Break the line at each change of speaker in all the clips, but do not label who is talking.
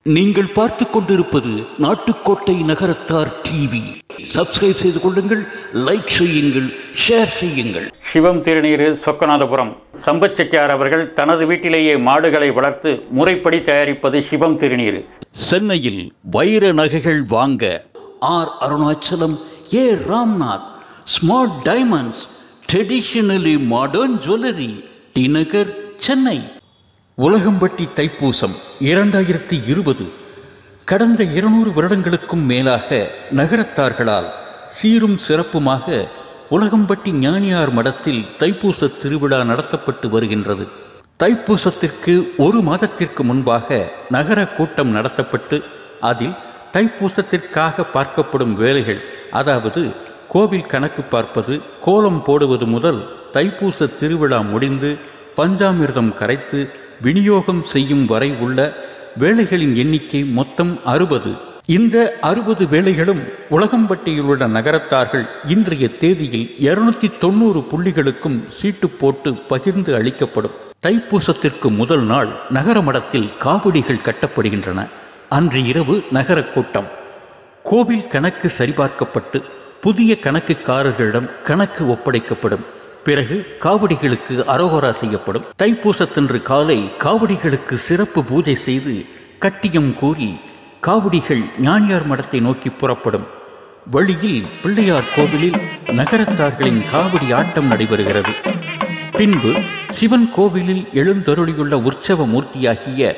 நீங்கள் பார்த்து கொண்டிருப்பது நாட்டுக்கோட்டை நகரத்தார் டிவி. சப்ஸ்கிரைப் செய்து கொள்ளுங்கள், லைக் செய்யுங்கள், ஷேர் செய்யுங்கள்.
சிவம் திருநீர் சொக்கநாதபுரம் சம்பத் செட்டியார் அவர்கள் தனது வீட்டிலேயே மாடுகளை வளர்த்து முறைப்படி தயாரிப்பது சிவம் திருநீர்.
சென்னையில் வைர நகைகள் வாங்க R Arunachalam, A Ramnath, smart diamonds, traditionally modern jewellery, T Nagar, Chennai. Ulagampatti Thaipusam 2020 கடந்த 200 வருடங்களுக்கும் மேலாக நகரத்தார்களால் சீரும் சிறப்புமாக உலகம்பட்டி ஞானியார் மடத்தில் தைப்பூச திருவிழா நடத்தப்பட்டு வருகின்றது. தைப்பூசத்திற்கு 1 மாதத்திற்கு முன்பாக நகர கூட்டம் நடத்தப்பட்டு அதில் தைப்பூசத்திற்காக பார்க்கப்படும் வேலைகள், அதாவது கோவில் கணக்கு பார்ப்பது, கோலம் போடுவது முதல் தைப்பூச திருவிழா முடிந்து பஞ்சாமிர்தம் கரைத்து விநியோகம் செய்யும் வரை உள்ள வேலைகளின் எண்ணிக்கை மொத்தம் 60. இந்த 60 வேலைகளும் உலகம்பட்டியில் உள்ள நகரத்தார்கள் இன்றைய தேதியில் 290 புள்ளிகளுக்கும் சீட்டு போட்டு பகிர்ந்து அளிக்கப்படும். தைப்பூசத்திற்கு முதல் நாள் நகர மடத்தில் காவடிகள் கட்டப்படுகின்றன. அன்று இரவு நகர கூட்டம். கோவில் கணக்கு சரிபார்க்கப்பட்டு புதிய கணக்குக்காரர்களிடம் கணக்கு ஒப்படைக்கப்படும். பிறகு காவடிகளுக்கு அரோகரா செய்யப்படும். தைப்பூசத்தன்று காலை காவடிகளுக்கு சிறப்பு பூஜை செய்து கட்டியம் கூறி காவடிகள் ஞானியார் மடத்தை நோக்கி புறப்படும். வழியில் பிள்ளையார் கோவிலில் நகரத்தார்களின் காவடி ஆட்டம் நடைபெறுகிறது. பின்பு சிவன் கோவிலில் எழுந்தருளியுள்ள உற்சவ மூர்த்தியாகிய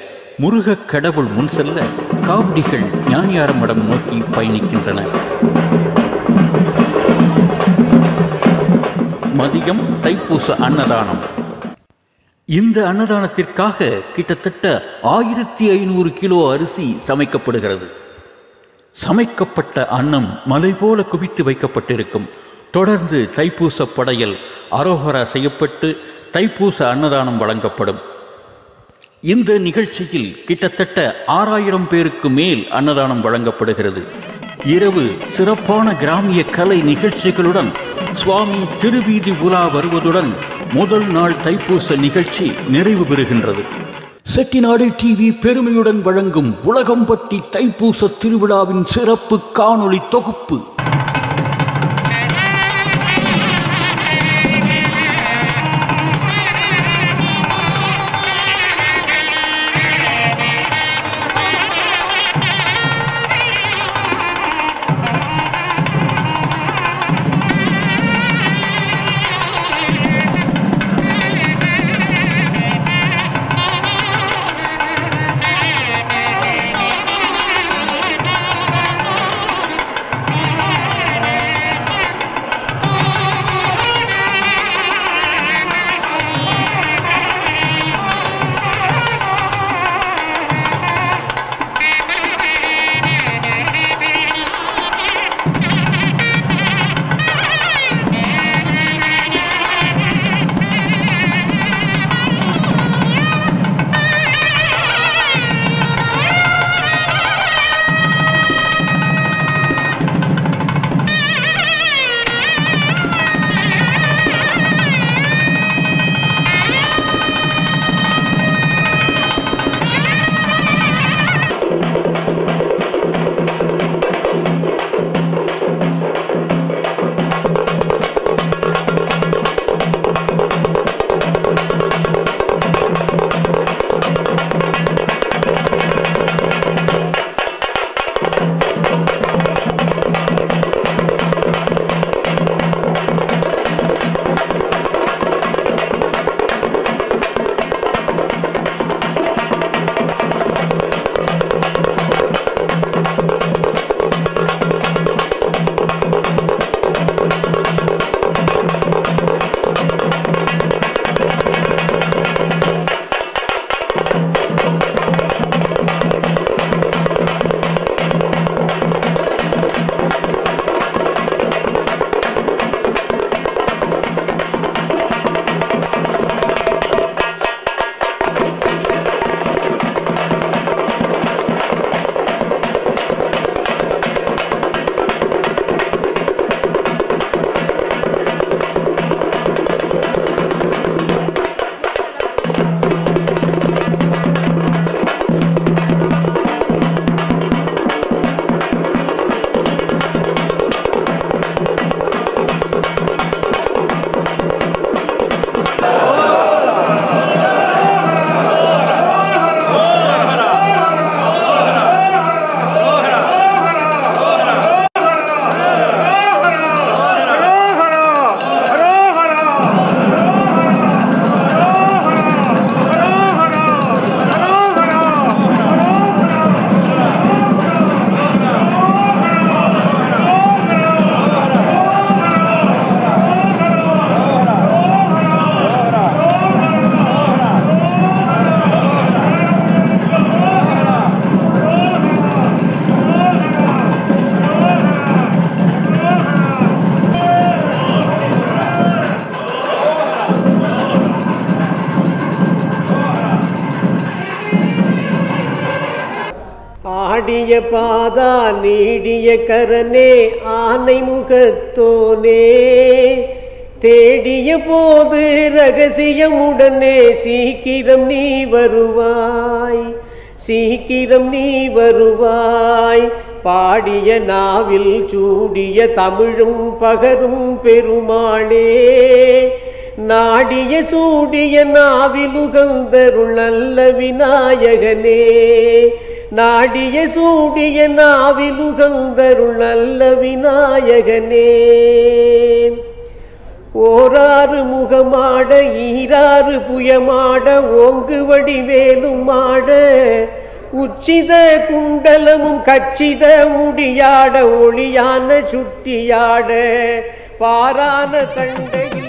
முருகக் கடவுள் முன் செல்ல காவடிகள் ஞானியார் மடம் நோக்கி பயணிக்கின்றன. மதியம் தைப்பூச அன்னதானம். இந்த அன்னதானத்திற்காக கிட்டத்தட்ட 1500 கிலோ அரிசி சமைக்கப்படுகிறது. சமைக்கப்பட்ட அன்னம் மலை போல குவித்து வைக்கப்பட்டிருக்கும். தொடர்ந்து தைப்பூச படையல் அரோகரா செய்யப்பட்டு தைப்பூச அன்னதானம் வழங்கப்படும். இந்த நிகழ்ச்சியில் கிட்டத்தட்ட 6000 பேருக்கு மேல் அன்னதானம் வழங்கப்படுகிறது. இரவு சிறப்பான கிராமிய கலை நிகழ்ச்சிகளுடன் சுவாமி திருவீதி உலா வருவதுடன் முதல் நாள் தைப்பூச நிகழ்ச்சி நிறைவு பெறுகின்றது. செட்டிநாடு டிவி பெருமையுடன் வழங்கும் உலகம்பட்டி தைப்பூச திருவிழாவின் சிறப்பு காணொளி தொகுப்பு.
ஆடிய பாதா நீடிய கரனே ஆனை முகத்தோனே தேடிய போது ரகசியமுடனே சீக்கிரம் நீ வருவாய், சீக்கிரம் நீ வருவாய். பாடிய நாவில் சூடிய தமிழும் பகரும் பெருமாளே நாடிய சூடிய நாவில் உகழ்ந்தருள் நல்ல விநாயகனே நாடிய சூடிய நாவில் உகழ்ந்தருள் நல்ல விநாயகனே. ஓராறு முகமாட ஈராறு புயமாட ஓங்கு வடிவேலும் மாட உச்சித குண்டலமும் கச்சித முடியாட ஒளியான சுட்டியாட பாரான தண்டையில்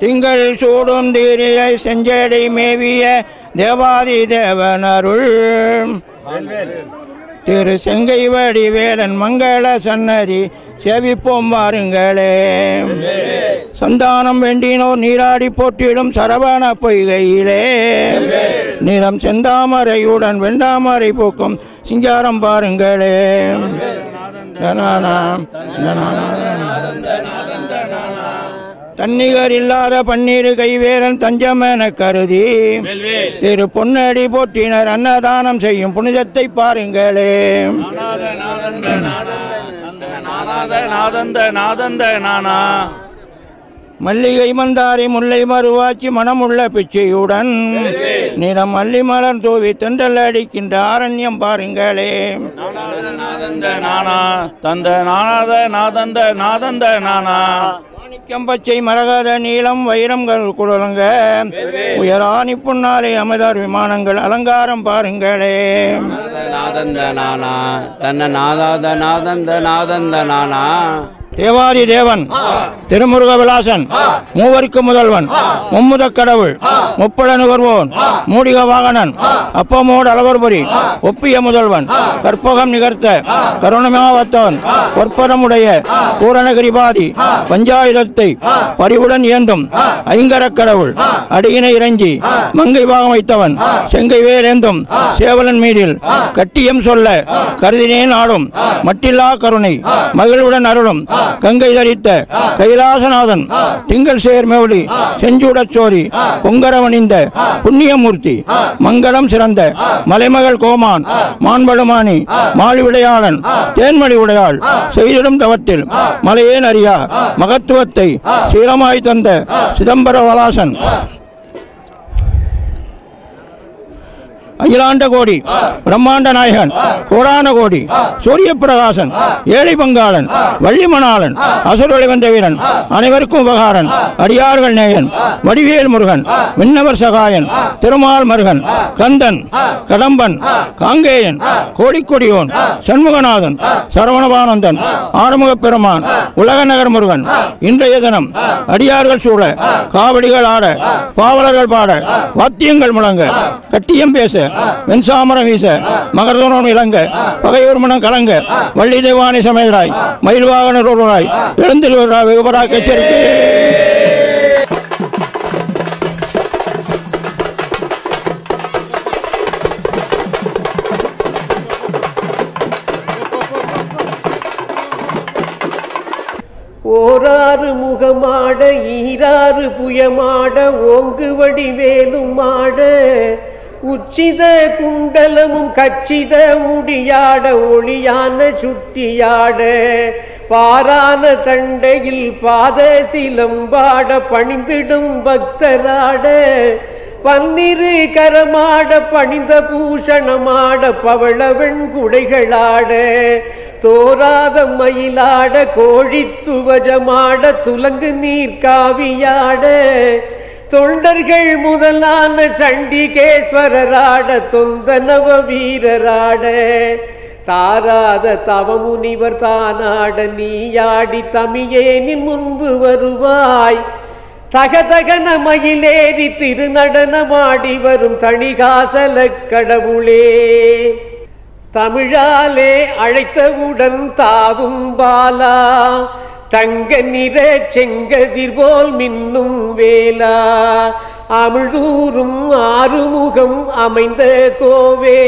திங்கள் சூடும் தீரியை செஞ்சடை மேவிய தேவாதி தேவனருள் திரு செங்கை வடிவேலன் மங்கள சன்னதி சேவிப்போம் வாருங்களே. சந்தானம் வேண்டினோர் நீராடி போற்றிடும் சரவண பொய்கையிலே நிறம் செந்தாமரையுடன் வெண்டாமரை பூக்கும் சிங்காரம் பாருங்களே. தன்னிகர் இல்லாத பன்னீர் கைவேலன் தஞ்சமென கருதி திரு பொன்னடி போற்றினர் அன்னதானம் செய்யும் புனிதத்தை பாருங்களே. மல்லிகை மந்தாரி முல்லை மறுவாச்சி மனமுள்ள பிச்சையுடன் நிறம் மல்லி மலர் தூவி தென்றல் அடிக்கின்ற ஆரண்யம் பாருங்களே. பச்சை மரகத நீளம் வைரங்கள் குழலங்க உயராணி புன்னாலை அமதார் விமானங்கள் அலங்காரம் பாருங்களே. தேவாதி தேவன் திருமுருக விலாசன் மூவருக்கு முதல்வன் மும்முத கடவுள் முப்பட நுகர்வோன் மூடிக வாகனன் அப்பமோடு அளவர்புரி ஒப்பிய முதல்வன் கற்பகம் நிகர்த்த கருணமாவத்தவன் பொற்பதமுடைய பூரணகிரிபாதி பஞ்சாயுதத்தை பரிவுடன் இயந்தும் ஐங்கர கடவுள் அடியினை இறைஞ்சி மங்கை பாகம் வைத்தவன் செங்கை வேலேந்தும் சேவலன் மீதில் கட்டியம் சொல்ல கருதினேன் ஆடும் மட்டில்லா கருணை மகிழ்வுடன் அருளும் கங்கை தரித்த கைலாசநாதன் திங்கள் சேர்மேவடி செஞ்சூடச் சோரி பொங்கரவணிந்த புண்ணியமூர்த்தி மங்களம் சிறந்த மலைமகள் கோமான் மாண்படுமானி மாலிவிடையாளன் தேன்மணி உடையாள் செய்திடும் தவத்தில் மலையேன் அறியா மகத்துவத்தை சீரமாய் தந்த சிதம்பர வலாசன் அகிலாண்ட கோடி பிரம்மாண்ட நாயகன் கோடான கோடி சூரிய பிரகாசன் ஏழை பங்காளன் வள்ளிமணாளன் அசுரொளி வந்த வீரன் அனைவருக்கும் உபகாரன் அடியார்கள் நேயன் வடிவேல் முருகன் விண்ணவர் சகாயன் திருமால் மருகன் கந்தன் கடம்பன் காங்கேயன் கோடிக்கொடியோன் சண்முகநாதன் சரவணபானந்தன் ஆறுமுக பெருமான் உலகநகர் முருகன் இன்றைய தினம் அடியார்கள் சூழ காவடிகள் ஆட பாவலர்கள் பாட வாத்தியங்கள் முழங்க கட்டியம் பேச வெண்சாமரம் வீச மகர்தோனம் இளங்க பகையூர் மனம் கலங்க வள்ளி தேவானி சமேதராய் மயில்வாகனராய் எழுந்தில் வெகுபராக எச்சரிக்கை.
ஓராறு முகமாட ஈராறு புயமாட ஓங்கு வடிவேலும் ஆட உச்சித குண்டலமும் கச்சித முடியாட ஒளியான சுட்டியாட பாரான தண்டையில் பாத சிலம்பாட பணிந்திடும் பக்தராட பன்னிரு கரமாட பணிந்த பூஷணமாட பவளவெண் குடைகளாட தோராத மயிலாட கோழித்துவஜமாட துலங்கு நீர் காவியாட தொண்டர்கள் முதலான சண்டிகேஸ்வரராட தொந்த நவ வீரராட தாராத தவமுனிவர் தானாட நீயாடி தமியேனின் முன்பு வருவாய் தகதகன மயிலேறி திருநடனமாடி வரும் தணிகாசல கடவுளே தமிழாலே அழைத்தவுடன் தாவும் பாலா தங்க நிற செங்கதிர் போல் மின்னும் வேலா அமிழ்தூரும் ஆறுமுகம் அமைந்த கோவே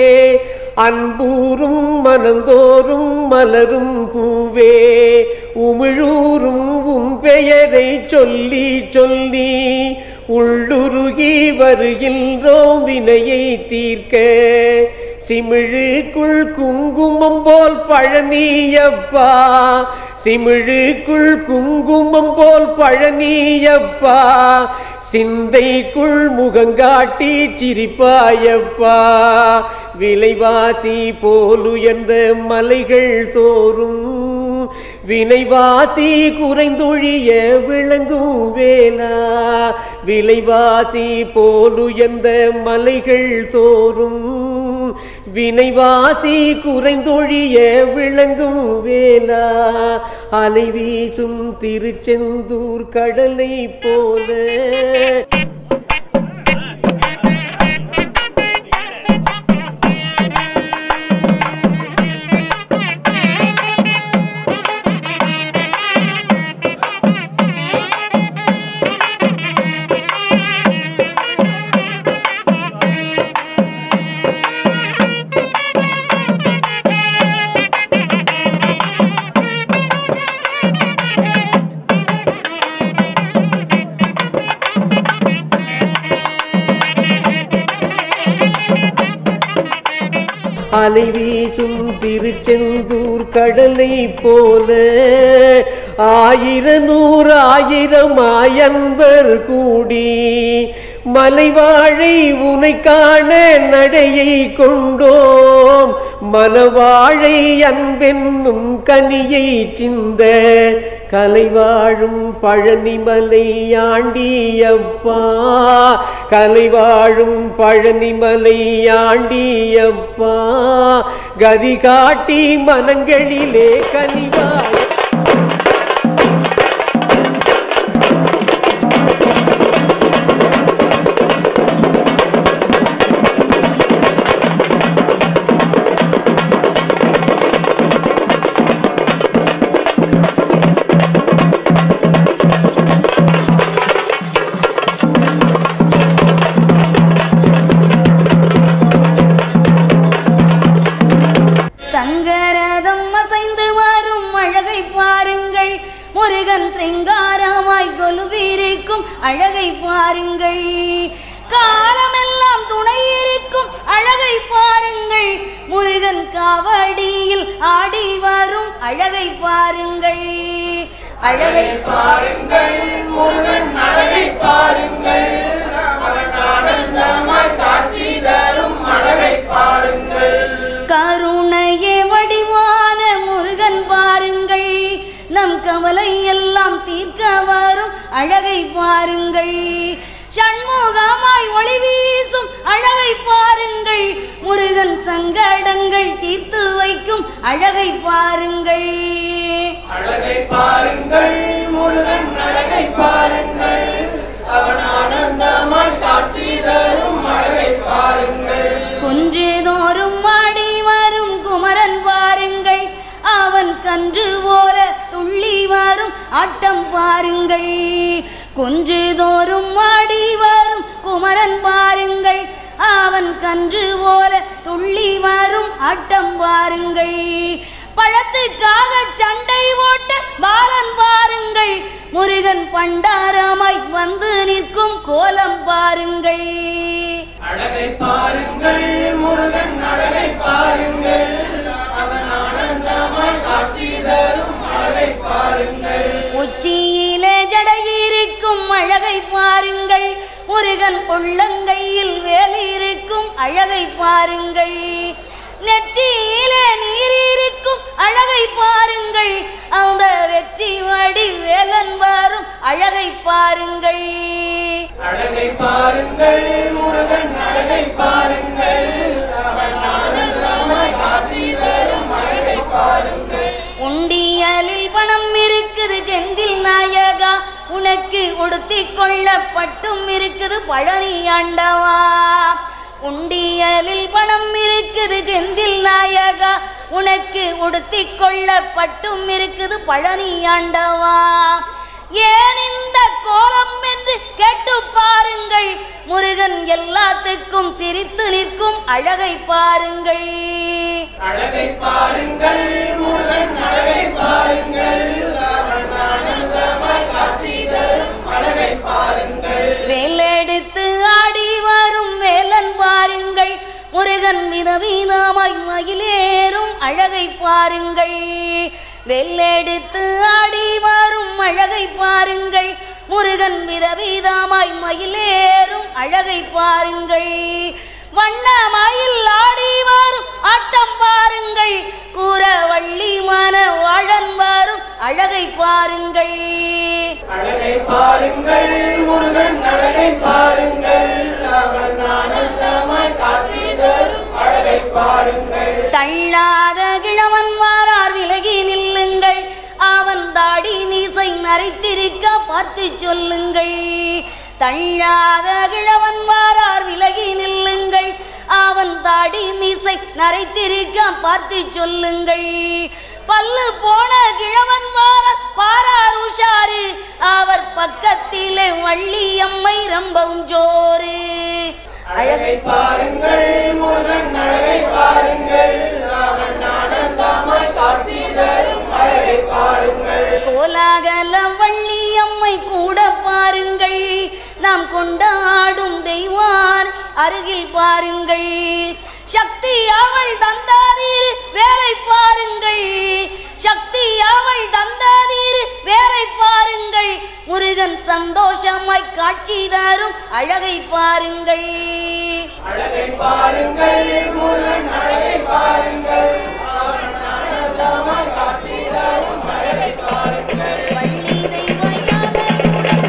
அன்பூரும் மனந்தோறும் மலரும் பூவே உமிழூரும் உன் பெயரை சொல்லி சொல்லி உள்ளுருகி வருகின்றோம் வினையை தீர்க்க சிமிழுக்குள் குங்குமம் போல் பழனியப்பா சிமிழுக்குள் குங்குமம் போல் பழனியப்பா சிந்தைக்குள் முகங்காட்டி சிரிப்பாயப்பா விலைவாசி போலுயர்ந்த மலைகள் தோறும் வினைவாசி குறைந்தொழிய விளங்கும் வேலா விலைவாசி போலுயர்ந்த மலைகள் தோறும் வினைவாசி குறைந்தொழிய விளங்கும் வேலா அலை வீசும் திருச்செந்தூர் கடலை போல அலை வீசும் திருச்செந்தூர் கடலை போல ஆயிரநூறு ஆயிரமாய் அன்பர் கூடி மலைவாழை உனை காண நடையை கொண்டோம் மனவாழை அன்பென்னும் கனியை சிந்த கலைவாழும் பழனிமலை ஆண்டியப்பா கலைவாழும் பழனிமலை ஆண்டியப்பா கதி காட்டி மனங்களிலே கனிவாய்
சிங்காரமாய் கொலுவீருக்கும் அழகை பாருங்கள் காலமெல்லாம் துணை இருக்கும் அழகை பாருங்கள் முருகன் காவடியில் ஆடி வரும் அழகை பாருங்கள் அழகை பாருங்கள் முருகன் அழகை பாருங்கள் ஆனந்தமாய் காட்சி தரும் அழகை பாருங்கள் கருணையே வடிவான முருகன் பாருங்கள் நம் கவலை எல்லாம் தீர்க்க வரும் அழகை பாருங்கள் சண்முகமாய் ஒளி வீசும் அழகை பாருங்கள் முருகன் சங்கடங்கள் தீர்த்து வைக்கும் அழகை பாருங்கள் அழகை பாருங்கள் முருகன் அழகை பாருங்கள் அவன் ஆனந்தமாய் காட்சி தரும் அழகை பாருங்கள் குன்றுதோறும் ஆடி வரும் குமரன் பாருங்கள் அவன் கன்று போல துள்ளி வரும் ஆட்டம் பாருங்கள் குன்றுதோறும் ஆடி வரும் குமரன் பாருங்கள் அவன் கன்று போல துள்ளி வரும் ஆட்டம் பாருங்கள் பழத்துக்காக சண்டை ஓட்ட பாலன் பாருங்கள், முருகன் பண்டாரமாய் வந்து நிற்கும் கோலம் பாருங்கள்.
அழகை பாருங்கள், முருகன் அழகை பாருங்கள், அவன் ஆனந்தமாய் காட்சி தரும் அழகை பாருங்கள்.
உச்சியிலே ஜடையிருக்கும் அழகை பாருங்கள், முருகன் உள்ளங்கையில் வேலிருக்கும் அழகை பாருங்கள். நெற்றியிலே நீரிருக்கும் அழகை பாருங்கள், அந்த வெற்றி வடி வேலன் வரும் அழகை பாருங்கள்.
அழகை பாருங்கள், முருகன் அழகை பாருங்கள், அவன் ஆனந்தமாய் காட்சி தரும் அழகை பாருங்கள்.
உண்டியலில் பணம் இருக்குது செந்தில் நாயகா, உனக்கு உடுத்திக் கொள்ள பட்டும் இருக்குது பழனி ஆண்டவா. உண்டியலில் பணம் இருக்குது செந்தில் நாயகா, உனக்கு உடுத்திக் கொள்ள பட்டும் இருக்குது பழனி ஆண்டவா. ஏன் இந்த கோலம் என்று கேட்டு பாருங்கள், முருகன் எல்லாத்துக்கும் சிரித்து நிற்கும் அழகை பாருங்கள்.
அழகை பாருங்கள், முருகன் அழகை பாருங்கள், அவன் ஆனந்தமாய் காட்சி தரும் அழகை பாருங்கள்.
வேலெடுத்து ஆடி வரும் வேலன் பாருங்கள், முருகன் விதவிதமாய் மயிலேறும் அழகை பாருங்கள். வெள்ளெடுத்து ஆடி வரும் அழகை பாருங்கள், முருகன் விதவிதமாய் மயிலேறும் அழகை பாருங்கள். வண்ண மயில் ஆடி வரும் ஆட்டம் பாருங்கள், கூரவள்ளி மன வாழன் வரும் அழகை பாருங்கள்.
அழகை பாருங்கள், முருகன் அழகை பாருங்கள், அவன் ஆனந்தமாய் காட்சி தரும் அழகை பாருங்கள்.
தள்ளாத கிழவன் வாரார் விலகி நில்லுங்கள், அவன் தாடி மீசை நரைத்திருக்க பார்த்து சொல்லுங்கள். தள்ளாத கிழவன் வாரார் விலகி நில்லுங்கள், அவன் தாடி மீசை நரைத்திருக்க பார்த்து சொல்லுங்கள். பல்லு போன கிழவன் வாரார் உஷாரு, அவர் பக்கத்திலே வள்ளியம்மை ரொம்பவும் ஜோறு.
அழகை பாருங்கள், முருகன் அழகை பாருங்கள், அவன் ஆனந்தமாய் காட்சி தரும் அழகை பாருங்கள்.
கோலாகலம் வள்ளியம்மை கூட பாருங்கள், நாம் கொண்டாடும் தெய்வான் அருகில் பாருங்கள். சக்தி அவள் தந்தாதீர் வேலை பாருங்கள், சக்தி அவள் தந்தாதீர் வேலை பாருங்கள், முருகன் சந்தோஷமாய் காட்சி தரும் அழகை பாருங்கள்.
அழகை பாருங்கள், முருகன் அழகை பாருங்கள், அவன் ஆனந்தமாய் காட்சி தரும் அழகை பாருங்கள்.
வள்ளி தெய்வ யானையுடன்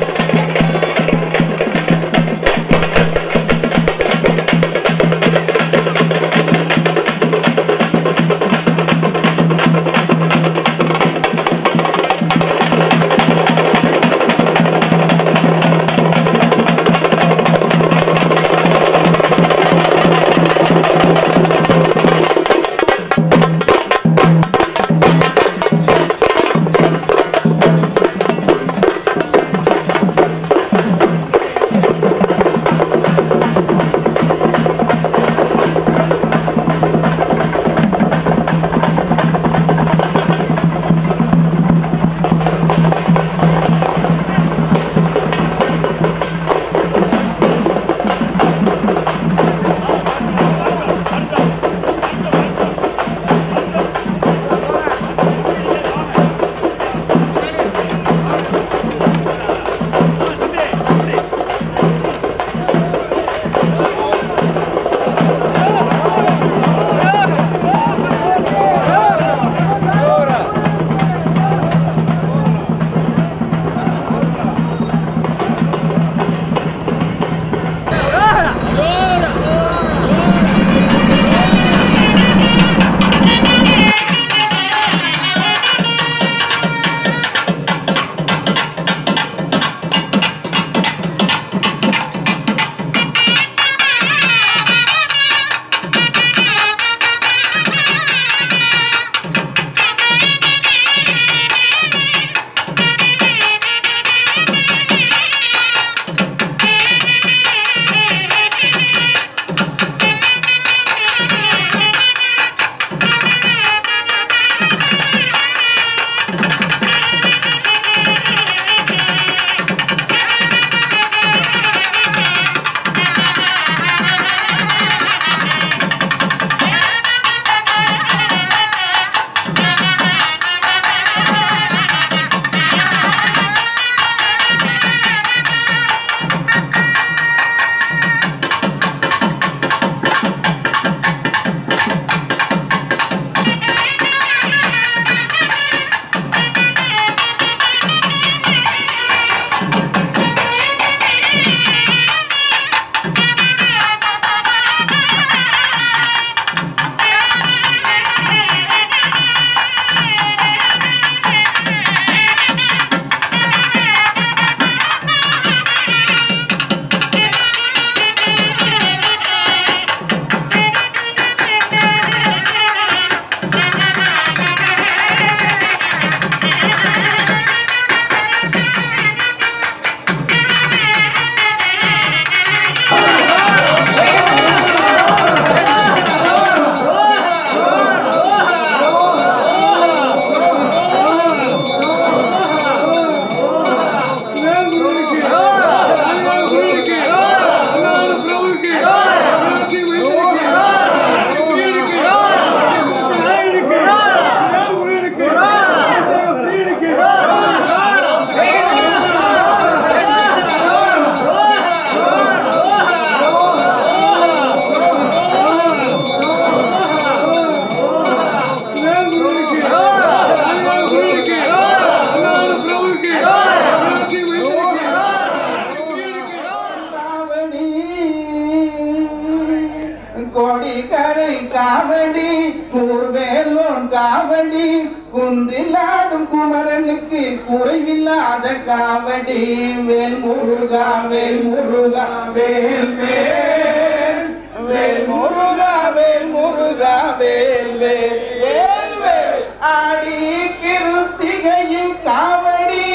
குன்றிலாடும் குமரனுக்கு குறைவில்லாத காவடி வேல் முருகா வேல் முருகா வேல் வேல் வேல் முருகா வேல் முருகா வேல் வேல் வேல் வேல் ஆடி கிருத்திகையில் காவடி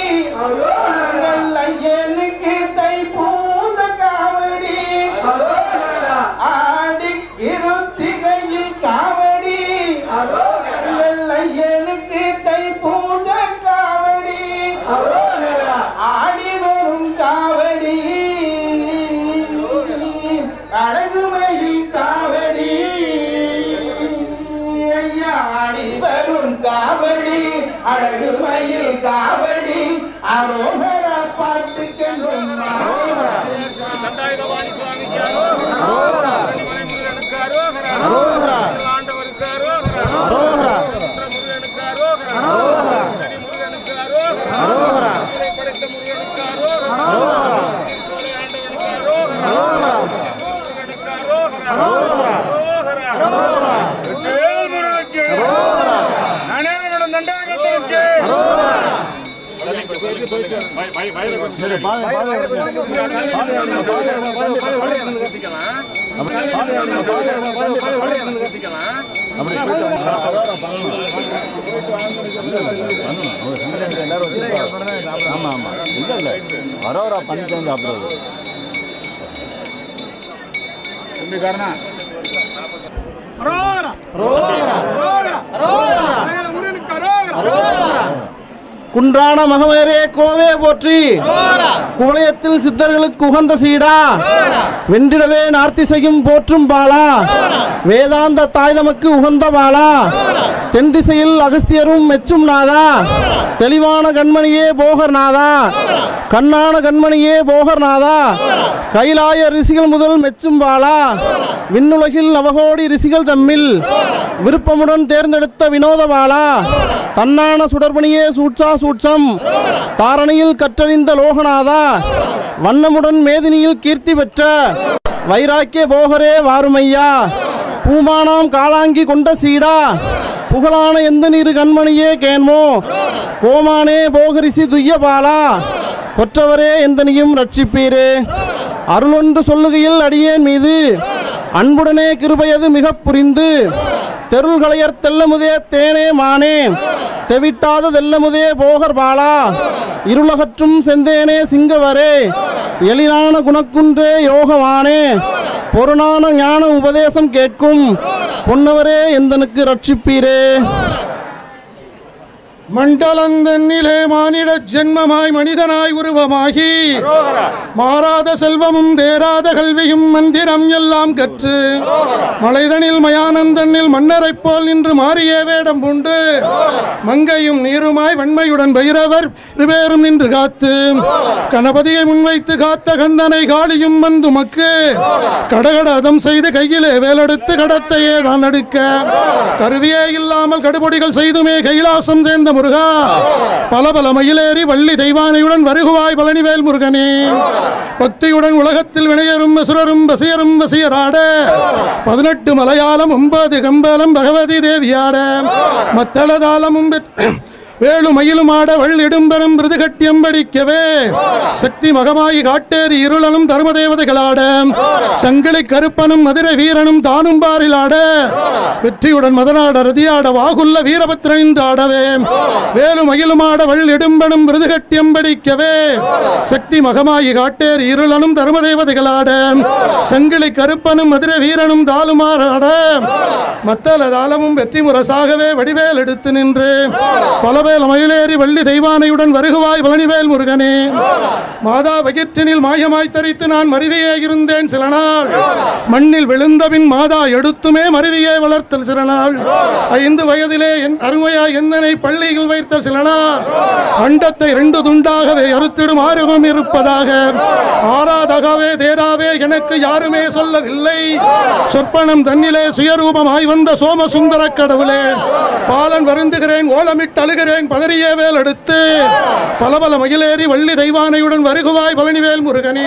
ஐயனுக்கு தைப்பூச காவடி ஆடி கிருத்திகையில் காவடி ஐயனுக்கு தைப்பூச காவடி ஆடி வரும் காவடி அழகுமையில் காவடி ஐயா ஆடி வரும் காவடி அழகுமையில் காவடி அரோகரா பாட்டுக்கென்றும்
வரோரா பண்ணி சாப்பிடுறது
குன்றான மகமேரே கோவே போற்றி குவளையத்தில் சித்தர்களுக்கு உகந்த சீடா வென்றிடவே நார்த்திசையும் போற்றும் பாலா வேதாந்த தாய் தமக்கு உகந்த பாலா தென் திசையில் அகஸ்தியரும் மெச்சும் நாதா தெளிவான கண்மணியே போகர் நாதா கண்ணான கண்மணியே போகர் நாதா கைலாய ரிஷிகள் முதல் மெச்சும் பாலா விண்ணுலகில் நவகோடி ரிஷிகள் தம்மில் விருப்பமுடன் தேர்ந்தெடுத்த வினோத பாலா தன்னான சுடர்பணியே சூட்சா சூட்சம் தாரணியில் கற்றறிந்த லோகநாதா வண்ணமுடன் மேதினியில் கீர்த்தி பெற்ற வைராக்கிய போகரே வாருமையா பூமானாம் காலாங்கி கொண்ட சீடா புகழான எந்த நீரு கண்மணியே கேன்மோ கோமானே போகரிசி துய்ய பாலா கொற்றவரே எந்தனையும் ரட்சிப்பீரே அருளொன்று சொல்லுகையில் அடியேன் மீது அன்புடனே கிருபையது மிக புரிந்து தெருள்களையர் தெல்லமுதே தேனே மானே தெவிட்டாத தெல்லமுதே போகர் பாலா இருளகற்றும் செந்தேனே சிங்கவரே எழிலான குணக்குன்றே யோகவானே பொருளான ஞான உபதேசம் கேட்கும் பொன்னவரே எந்தனுக்கு ரட்சிப்பீரே.
மண்டலந்தன்னிலே மானிட ஜென்மமாய் மனிதனாய் உருவமாகி மாறாத செல்வமும் தேராத கல்வியும் மந்திரம் எல்லாம் கற்று மலைதனில் மயானந்தனில் மன்னரைப் போல் நின்று மாறிய வேடம் உண்டு மங்கையும் நீருமாய் வன்மையுடன் பைரவர் இருவேரும் நின்று காத்து கணபதியை முன்வைத்து காத்த கந்தனை காளியும் வந்து மக்கு கடகடதம் செய்து கையிலே வேலெடுத்து கடத்தையே தான் அடுக்க கருவியே இல்லாமல் கடுபொடிகள் செய்துமே கைலாசம் சேர்ந்த முருகா பல பல மயிலேறி வள்ளி தெய்வானையுடன் வருகுவாய் பழனிவேல் முருகனே பக்தியுடன் உலகத்தில் வினையரும் வசுரரும் வசியரும் வசியராட 18 மலையாளம் 9 கம்பலம் பகவதி தேவியாட மத்தளதாளமும் வேளு மயிலும் ஆட வள்ளிடும்பரும் மிருதுகட்டியம் படிக்கவே சக்தி மகமாயி காட்டேரி இருளனும் தர்மதேவதைகளாட சங்கிலி கருப்பனும் மதுரை வீரனும் தானும் பாரிலாட வெற்றியுடன் மதனாட ரதியாட வாகுல்ல வீரபத்ரன் ஆடவே வேலு மயிலும் ஆட வள்ளிடும்பனும் மிருதுகட்டியம் படிக்கவே சக்தி மகமாயி காட்டேரி இருளனும் தர்மதேவதைகளாட சங்கிலி கருப்பனும் மதுரை வீரனும் தாலுமாறாட மத்தள தாளமும் வெற்றி முரசாகவே வடிவேல் எடுத்து நின்று பலவே மயிலேறி வள்ளி தெய்வானையுடன் வருகுவாய் பழனிவேல் முருகனே மாதா வயிற்றினில் மாயமாய் தரித்து நான் மருவியே இருந்தேன் சில நாள் மண்ணில் விழுந்தபின் மாதா எடுத்துமே மருவியே வளர்த்தல் சில நாள் 5 வயதிலே என் அருமையாய் எந்தனை பள்ளியில் வைத்த சில நாள் அண்டத்தை 2 துண்டாகவே அறுத்திடும் ஆர்வம் இருப்பதாக ஆராதகவே தேராவே எனக்கு யாருமே சொல்லவில்லை சொற்பனம் தன்னிலே சுயரூபமாய் வந்த சோமசுந்தர கடவுளே பாலன் வருந்துகிறேன் ஓலமிட்டு அழுகிறேன் பதறியே வேல் எடுத்து பல பல மயிலேறி வள்ளி தெய்வானையுடன் வருகுவாய் பழனிவேல் முருகனே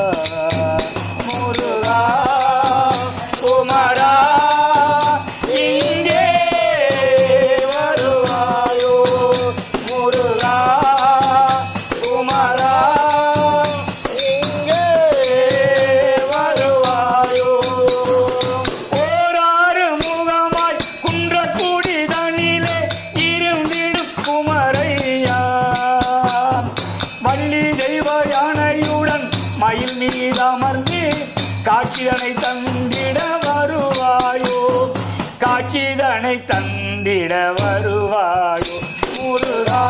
வந்திட வருவாயோ முருகா